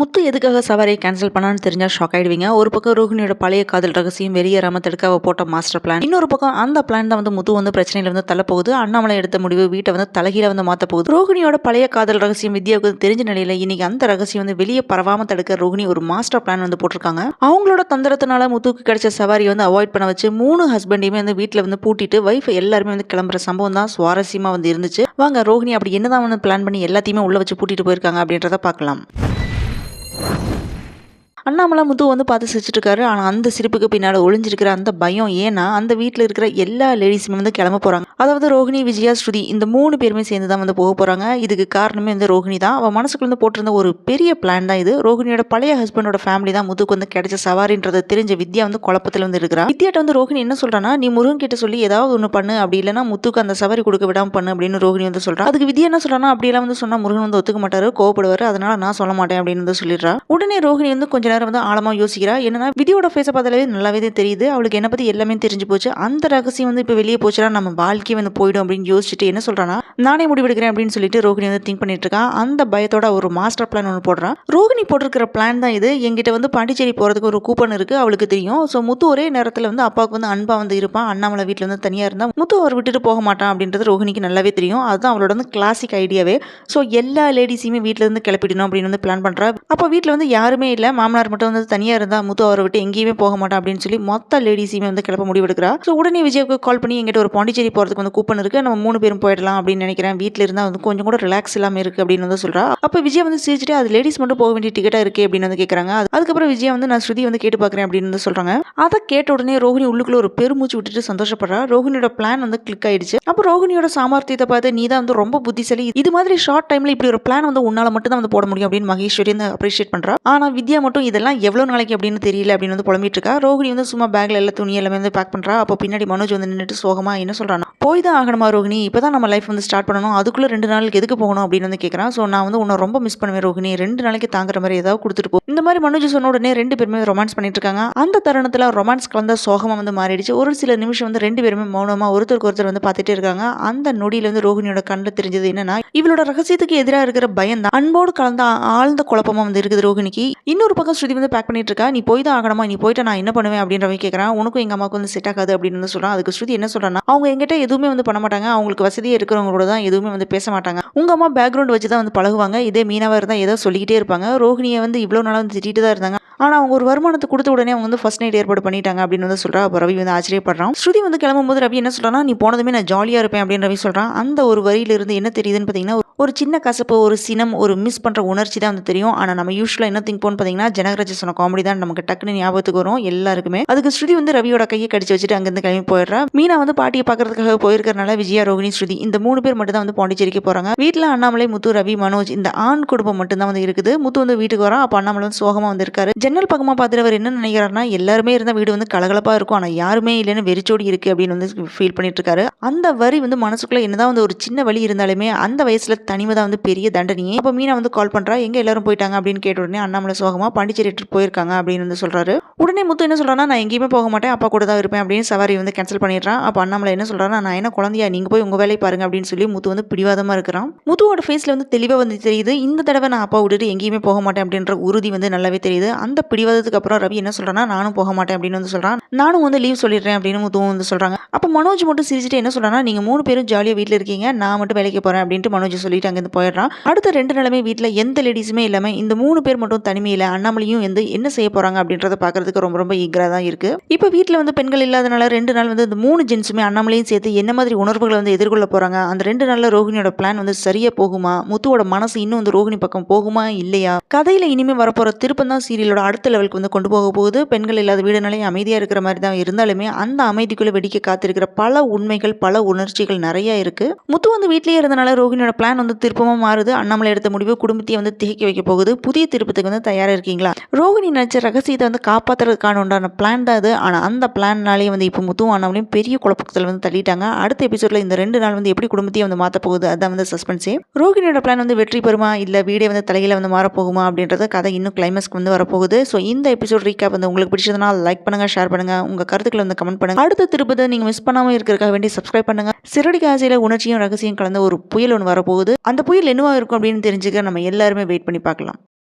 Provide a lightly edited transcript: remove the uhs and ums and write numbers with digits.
முத்து எதுக்காக சவாரியை கேன்சல் பண்ணான்னு தெரிஞ்சா ஷாக் ஆயிடுவீங்க. ஒரு பக்கம் ரோஹிணியோட பழைய காதல் ரகசியம் வெளியேறாம தடுக்க அவ போட்ட மாஸ்டர் பிளான், இன்னொரு பக்கம் அந்த பிளான் தான் முத்து பிரச்சனையில தள்ள போகுது. அண்ணாமலை எடுத்த முடிவு வீட்டை தலைகீழ மாத்த போகுது. ரோஹிணியோட பழைய காதல் ரகசியம் வித்யாவுக்கு தெரிஞ்ச நிலையில இன்னைக்கு அந்த ரகசியம் வெளியே பரவாம தடுக்க ரோஹிணி ஒரு மாஸ்டர் பிளான் போட்டிருக்காங்க. அவங்களோட தந்திரத்தினால முத்துக்கு கிடைச்ச சவாரி அவாய்ட் பண்ண வச்சு 3 ஹஸ்பண்டையுமே வீட்டுல பூட்டிட்டு வைஃப் எல்லாருமே கிளம்புற சம்பவம் தான் சுவாரஸ்யமா இருந்துச்சு. வாங்க ரோஹிணி அப்படி என்னதான் பிளான் பண்ணி எல்லாத்தையுமே உள்ள வச்சு பூட்டிட்டு போயிருக்காங்க அப்படின்றத பார்க்கலாம். அண்ணாமலை முத்து பார்த்து சிரிச்சிட்டு இருக்காரு. ஆனால் அந்த சிரிப்புக்கு பின்னாடி ஒளிஞ்சிருக்கிற அந்த பயம், ஏன்னா அந்த வீட்டில் இருக்கிற எல்லா லேடிஸுமே கிளம்ப போகிறாங்க. அதாவது ரோஹிணி, விஜயா, ஸ்ருதி இந்த 3 பேருமே சேர்ந்து தான் போக போகிறாங்க. இதுக்கு காரணமே ரோஹிணி தான். அவள் மனசுக்குள்ள போட்டிருந்த ஒரு பெரிய பிளான் தான் இது. ரோஹிணியோட பழைய ஹஸ்பண்டோட ஃபேமிலி தான் முத்துக்கு கிடைச்ச சவாரின்றதை தெரிஞ்ச வித்யா குழப்பத்தில் இருக்கிறா. வித்யாட்ட ரோஹிணி என்ன சொல்றான்னா, நீ முருகன் கிட்ட சொல்லி ஏதாவது ஒன்று பண்ணு, அப்படி இல்லைன்னா முத்துக்கு அந்த சவாரி கொடுக்க விடாம பண்ணு அப்படின்னு ரோஹிணி சொல்றா. அதுக்கு வித்யா என்ன சொல்றான்னா, அப்படியெல்லாம் சொன்னா முருகன் ஒத்துக்க மாட்டாரு, கோவப்படுவாரு, அதனால நான் சொல்ல மாட்டேன் அப்படின்னு சொல்லிடுறா. உடனே ரோஹிணி கொஞ்ச நேரம் ஆழமா யோசிக்கிறா. என்னன்னா விதியோட ஃபேஸ பார்த்தாலே நல்லாவே தெரியுது, அவளுக்கு என்ன பத்தி எல்லாமே தெரிஞ்சு போச்சு. அந்த ரகசியம் இப்ப வெளியே போச்சுன்னா நம்ம வாழ்க்கை போயிடும் அப்படின்னு யோசிச்சுட்டு என்ன சொல்றானா, நானே முடிவெடுக்கிறேன் அப்படின்னு சொல்லிட்டு ரோஹிணி திங்க் பண்ணிட்டு இருக்கா. அந்த பயத்தோட ஒரு மாஸ்டர் பிளான் ஒன்று போடுறான். ரோஹிணி போட்டிருக்கிற பிளான் தான் இது. என்கிட்ட பாண்டிச்சேரி போறதுக்கு ஒரு கூப்பன் இருக்கு, அவளுக்கு தெரியும். ஸோ முத்து ஒரே நேரத்தில் அப்பாவுக்கு அன்பா இருப்பான். அண்ணாமலை வீட்டில் தனியா இருந்தா முத்து அவர் விட்டுட்டு போக மாட்டான் அப்படின்றது ரோஹிணிக்கு நல்லாவே தெரியும். அதுதான் அவளோட கிளாசிக் ஐடியாவே. ஸோ எல்லா லேடிஸையுமே வீட்டுல இருந்து கிளப்பிடணும் அப்படின்னு பிளான் பண்றா. அப்போ வீட்டில் யாருமே இல்லை, மாமனார் மட்டும் தனியா இருந்தா முத்து அவரை விட்டு எங்கேயுமே போக மாட்டான் அப்படின்னு சொல்லி மொத்த லேடிஸையுமே கிளப்ப முடிவெடுக்கிறா. ஸோ உடனே விஜய்க்கு கால் பண்ணி எங்கிட்ட ஒரு பாண்டிச்சேரி போறதுக்கு கூப்பன் இருக்கு, நம்ம 3 பேரும் போயிடலாம் அப்படின்னு நினைக்கிறேன், வீட்டில் இருந்தா கொஞ்சம் கூட ரிலாக்ஸ் இல்லாம இருக்கு அப்படின்னு சொல்றா. அப்போ விஜய் சிரிச்சுட்டு அது லேடிஸ் மட்டும் போக வேண்டிய டிக்கெட்டா இருக்கே அப்படின்னு கேட்கறாங்க. அதுக்கப்புறம் விஜய் நான் ஸ்ருதி கேட்டு பாக்குறேன் அப்படின்னு சொல்றாங்க. அதை கேட்ட உடனே ரோஹிணி உள்ளுக்குள்ள ஒரு பெருமூச்சு விட்டுட்டு சந்தோஷப்படுறா. ரோஹிணியோட பிளான் கிளிக் ஆயிடுச்சு. அப்போ ரோஹிணியோட சாமர்த்தியத்தை பார்த்து நீ தான் ரொம்ப புத்திசாலி, இது மாதிரி ஷார்ட் டைம்ல இப்படி ஒரு பிளான் உன்னால மட்டும் தான் போட முடியும் அப்படின்னு மகேஸ்வரி அப்ரிஷியேட் பண்றா. ஆனா வித்யா மட்டும் இதெல்லாம் எவ்வளவு நாளைக்கு அப்படின்னு தெரியல அப்படின்னு புலம்பிட்டு இருக்கா. ரோஹிணி சும்மா பேக்ல எல்லா துணி எல்லாமே பேக் பண்றா. அப்போ பின்னாடி மனோஜ் நின்றுட்டு சோகமா என்ன சொல்றானா, போய் தான் ஆகணுமா ரோஹிணி, இப்பதான் நம்ம லைஃப் ஸ்டார்ட் பண்ணணும், அதுக்குள்ள 2 நாளுக்கு எதுக்கு போகணும் அப்படின்னு கேட்கறான். ஸோ நான் உன்னை ரொம்ப மிஸ் பண்ணுவேன் ரோஹிணி, 2 நாளைக்கு தாங்குற மாதிரி ஏதாவது கொடுத்துட்டு போ. இந்த மாதிரி மனோஜ் சொன்ன உடனே 2 பேருமே ரொமான்ஸ் பண்ணிட்டு இருக்காங்க. அந்த தருணத்துல ரொமான்ஸ் கலந்த சோகமா மாறிடுச்சு. ஒரு சில நிமிஷம் 2 பேருமே மௌனமா ஒருத்தருக்கு ஒருத்தர் பார்த்துட்டே இருக்காங்க. அந்த நொடியில ரோஹிணியோட கண்ணில் தெரிஞ்சது என்னன்னா, இவளோட ரகசியத்துக்கு எதிராக இருக்கிற பயம் தான் அன்போடு கலந்த ஆழ்ந்த குழப்பமா இருக்குது ரோஹிணிக்கு. இன்னொரு பக்கம் ஸ்ருதி பேக் பண்ணிட்டு இருக்கா. நீ போய் தான் ஆகணுமா, நீ போயிட்டு நான் என்ன பண்ணுவேன் அப்படின்றவங்க கேட்கறான். உனக்கும் எங்க அம்மாவுக்கு செட் ஆகாது அப்படின்னு சொல்றான். அதுக்கு ஸ்ருதி என்ன சொல்றான்னா, அவங்க எங்கிட்ட எதுவுமே பண்ண மாட்டாங்க, அவங்களுக்கு வசதியே இருக்கிறவங்களோட தான் எதுவுமே பேச மாட்டாங்க, உங்க அம்மா பேக்ரவுண்ட் வச்சு தான் பழகுவாங்க, இதே மீனாவா இருந்தா ஏதோ சொல்லிக்கிட்டே இருப்பாங்க, ரோஹிணியை இவ்வளவு நாளா திட்டிட்டு தான் இருந்தாங்க, ஆனா அவங்க ஒரு வருமானத்தை கொடுத்த உடனே அவங்க ஃபர்ஸ்ட் நைட் ஏற்பாடு பண்ணிட்டாங்க அப்படின்னு சொல்றா. அப்ப ரவி ஆச்சரியப்படுறான். ஸ்ருதி கிளம்பும் போது ரவி என்ன சொல்றான்னா, நீ போனதுமே நான் ஜாலியா இருப்பேன் அப்படின்னு ரவி சொல்றான். அந்த ஒரு வரியில இருந்து என்ன தெரியுதுன்னு பாத்தீங்கன்னா, ஒரு சின்ன கசப்பு, ஒரு சினம், ஒரு மிஸ் பண்ற உணர்ச்சி தான் தெரியும். ஆனா நம்ம யூஸ்வலா என்ன திங்க் பண்ணு பாத்தீங்கன்னா, ஜனகராஜ் சொன்ன காமெடி தான் நமக்கு டக்குன்னு ஞாபகத்துக்கு வரும் எல்லாருக்குமே. அதுக்கு ஸ்ருதி ரவியோட கையை கடிச்சு வச்சுட்டு அங்கிருந்து கிளம்பி போயிடுறா. மீனா பாட்டியை பாக்குறதுக்காக போயிருக்கிறனால விஜயா, ரோஹிணி, ஸ்ருதி இந்த 3 பேர் மட்டும் தான் பாண்டிச்சேரிக்கு போறாங்க. வீட்டுல அண்ணாமலை, முத்து, ரவி, மனோஜ் இந்த ஆண் குடும்பம் மட்டும் தான் இருக்குது. முத்து வீட்டுக்கு வரான். அப்ப அண்ணாமலை சோகமா இருக்காரு. ஜன்னல் பக்கமா பார்த்துட்டு அவர் என்ன நினைக்கிறாருன்னா, எல்லாருமே இருந்தா வீடு கலகலப்பா இருக்கும், ஆனா யாருமே இல்லைன்னு வெறிச்சோடி இருக்கு அப்படின்னு ஃபீல் பண்ணிட்டு இருக்காரு. அந்த வரி மனசுக்குள்ள என்னதான் ஒரு சின்ன வலி இருந்தாலுமே அந்த வயசுல தனிமை தான் பெரிய தண்டனையே. அப்ப மீனா கால் பண்றா, எங்க எல்லாரும் போயிட்டாங்க அப்படின்னு கேட்ட உடனே அண்ணாமலை சோகமா பாண்டிச்சேரி போயிருக்காங்க அப்படின்னு சொல்றாரு. உடனே முத்து என்ன சொல்றான்னா, நான் எங்கேயுமே போக மாட்டேன், அப்பா கூட தான் இருப்பேன் அப்படின்னு சவாரி கேன்சல் பண்ணிடுறான். அப்ப அண்ணாமலை என்ன சொல்றான்னா, நான் என்ன குழந்தையா, நீங்க போய் உங்க வேலையை பாருங்க அப்படின்னு சொல்லி முத்து பிடிவாதமா இருக்கிறான். முத்துவோட ஃபேஸ்ல தெளிவா தெரியுது, இந்த தடவை நான் அப்பா விட்டுட்டு எங்கேயுமே போக மாட்டேன் அப்படின்ற உறுதி நல்லாவே தெரியுது. அந்த பிடிவாதத்துக்கு அப்புறம் ரவி என்ன சொல்றான்னா, நானும் போக மாட்டேன் அப்படின்னு சொல்றான். நானும் லீவ் சொல்லிடுறேன் அப்படின்னு முத்துவும் சொல்றாங்க. அப்ப மனோஜ் மட்டும் சிரிச்சுட்டு என்ன சொல்றான்னா, நீங்க 3 பேரும் ஜாலியா வீட்டுல இருக்கீங்க, நான் மட்டும் வேலைக்கு போறேன் அப்படின்ட்டு மனோஜ் சொல்லிட்டு அங்கிருந்து போயிடுறான். அடுத்த 2 நாளுமே வீட்டுல எந்த லேடிஸுமே இல்லாம இந்த 3 பேர் மட்டும் தனிமையில அண்ணாமலையும் என்ன செய்ய போறாங்க அப்படின்றத பாக்குறதுக்கு ரொம்ப ரொம்ப ஈகரா தான் இருக்கு. இப்ப வீட்டுல பெண்கள் இல்லாதனால 2 நாள் இந்த 3 ஜென்ஸுமே அண்ணாமலையும் சேர்த்து என்ன மாதிரி உணர்வுகளை எதிர்கொள்ள போறாங்க, அந்த 2 நாள்ல ரோஹிணியோட பிளான் சரியா போகுமா, முத்துவோட மனசு இன்னும் ரோஹிணி பக்கம் போகுமா இல்லையா, கதையில இனிமே வரப்போற திருப்பம் தான் சீரியலோட அடுத்த லெவலுக்கு கொண்டு போக போகுது. பெண்கள் இல்லாத வீடுனாலே அமைதியா இருக்கிற மாதிரி தான் இருந்தாலுமே அந்த அமைதிக்குள்ள வெடிக்க காத்திருக்கிற பல உண்மைகள், பல உணர்ச்சிகள் நிறைய இருக்கு. முத்து வீட்லயே இருந்தனால ரோஹிணியோட பிளான் திருப்பமா மாறுது. அண்ணாமலை எடுத்த முடிவு குடும்பத்தையே திகைக்க வைக்க போகுது. புதிய திருப்பத்துக்கு தயாரா இருக்கீங்களா? ரோஹிணி நினைச்ச ரகசியத்தை காப்பாத்துறதுக்கான உண்டான பிளான் தான் அது. ஆனா அந்த பிளான்னாலே இப்ப முத்துவும் அண்ணாமலையும் பெரிய குழப்பத்தில் தள்ளிட்டாங்க. அடுத்த எபிசோட்ல இந்த 2 நாள் எப்படி குடும்பத்தையே மாத்த போகுது, அதான் சஸ்பென்ஸே. ரோஹிணியோட பிளான் வெற்றி பெறுமா இல்ல வீடே தலையில மாற போகுமா அப்படின்றத கதை இன்னும் கிளைமேக்ஸ்க்கு வரப்போகுது. ஸோ இந்த எபிசோட் ரீகேப் உங்களுக்கு பிடிச்சதுனா லைக் பண்ணுங்க, ஷேர் பண்ணுங்க, உங்க கருத்துக்களை கமெண்ட் பண்ணுங்க. அடுத்த திருப்பத்தை நீங்க மிஸ் பண்ணாம இருக்கிறதுக்காக வேண்டி சப்ஸ்கிரைப் பண்ணுங்க. சிறடி காசியில உணர்ச்சியும் ரகசியம் கலந்த ஒரு புயல் ஒன்று வரப்போகுது. அந்த புயல் என்னவா இருக்கும் அப்படின்னு தெரிஞ்சுக்க நம்ம எல்லாருமே வெயிட் பண்ணி பார்க்கலாம்.